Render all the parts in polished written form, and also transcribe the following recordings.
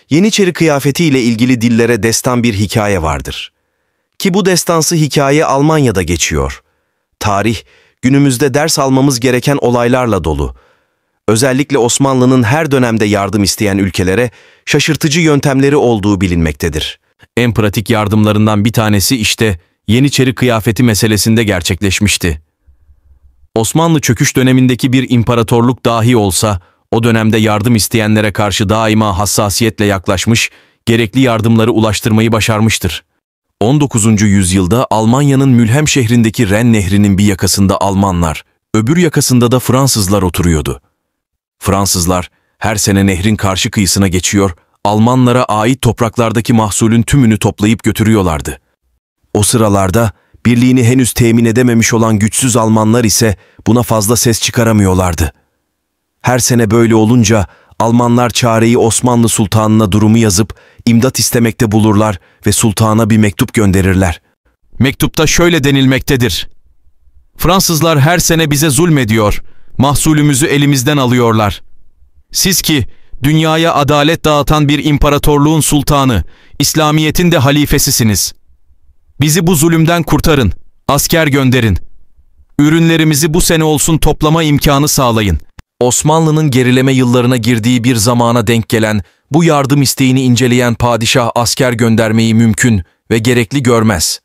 Yeniçeri kıyafeti ile ilgili dillere destan bir hikaye vardır. Ki bu destansı hikaye Almanya'da geçiyor. Tarih, günümüzde ders almamız gereken olaylarla dolu. Özellikle Osmanlı'nın her dönemde yardım isteyen ülkelere şaşırtıcı yöntemleri olduğu bilinmektedir. En pratik yardımlarından bir tanesi işte Yeniçeri kıyafeti meselesinde gerçekleşmişti. Osmanlı çöküş dönemindeki bir imparatorluk dahi olsa, o dönemde yardım isteyenlere karşı daima hassasiyetle yaklaşmış, gerekli yardımları ulaştırmayı başarmıştır. 19. yüzyılda Almanya'nın Mülheim şehrindeki Ren Nehri'nin bir yakasında Almanlar, öbür yakasında da Fransızlar oturuyordu. Fransızlar her sene nehrin karşı kıyısına geçiyor, Almanlara ait topraklardaki mahsulün tümünü toplayıp götürüyorlardı. O sıralarda birliğini henüz temin edememiş olan güçsüz Almanlar ise buna fazla ses çıkaramıyorlardı. Her sene böyle olunca Almanlar çareyi Osmanlı Sultanı'na durumu yazıp imdat istemekte bulurlar ve sultana bir mektup gönderirler. Mektupta şöyle denilmektedir: Fransızlar her sene bize zulmediyor, mahsulümüzü elimizden alıyorlar. Siz ki dünyaya adalet dağıtan bir imparatorluğun sultanı, İslamiyet'in de halifesisiniz. Bizi bu zulümden kurtarın, asker gönderin. Ürünlerimizi bu sene olsun toplama imkanı sağlayın. Osmanlı'nın gerileme yıllarına girdiği bir zamana denk gelen bu yardım isteğini inceleyen padişah asker göndermeyi mümkün ve gerekli görmez.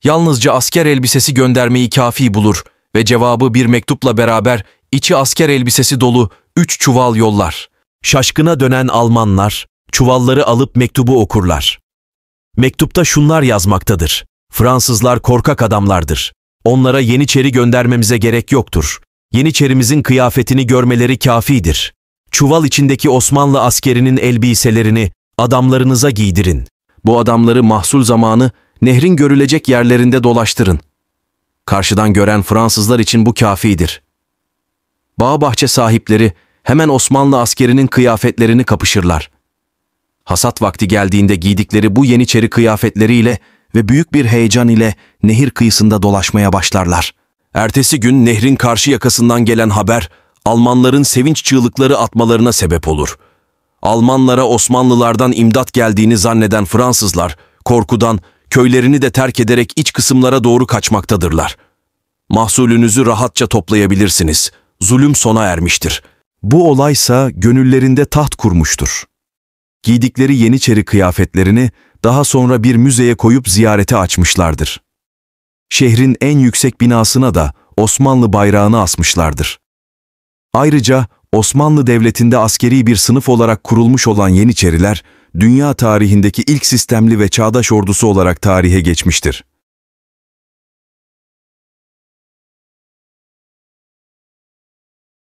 Yalnızca asker elbisesi göndermeyi kafi bulur ve cevabı bir mektupla beraber içi asker elbisesi dolu 3 çuval yollar. Şaşkına dönen Almanlar çuvalları alıp mektubu okurlar. Mektupta şunlar yazmaktadır: Fransızlar korkak adamlardır. Onlara Yeniçeri göndermemize gerek yoktur. Yeniçerimizin kıyafetini görmeleri kafidir. Çuval içindeki Osmanlı askerinin elbiselerini adamlarınıza giydirin. Bu adamları mahsul zamanı nehrin görülecek yerlerinde dolaştırın. Karşıdan gören Fransızlar için bu kafidir. Bağ bahçe sahipleri hemen Osmanlı askerinin kıyafetlerini kapışırlar. Hasat vakti geldiğinde giydikleri bu Yeniçeri kıyafetleriyle ve büyük bir heyecan ile nehir kıyısında dolaşmaya başlarlar. Ertesi gün nehrin karşı yakasından gelen haber, Almanların sevinç çığlıkları atmalarına sebep olur. Almanlara Osmanlılardan imdat geldiğini zanneden Fransızlar, korkudan köylerini de terk ederek iç kısımlara doğru kaçmaktadırlar. Mahsulünüzü rahatça toplayabilirsiniz. Zulüm sona ermiştir. Bu olaysa gönüllerinde taht kurmuştur. Giydikleri Yeniçeri kıyafetlerini daha sonra bir müzeye koyup ziyarete açmışlardır. Şehrin en yüksek binasına da Osmanlı bayrağını asmışlardır. Ayrıca Osmanlı Devleti'nde askeri bir sınıf olarak kurulmuş olan Yeniçeriler, dünya tarihindeki ilk sistemli ve çağdaş ordusu olarak tarihe geçmiştir.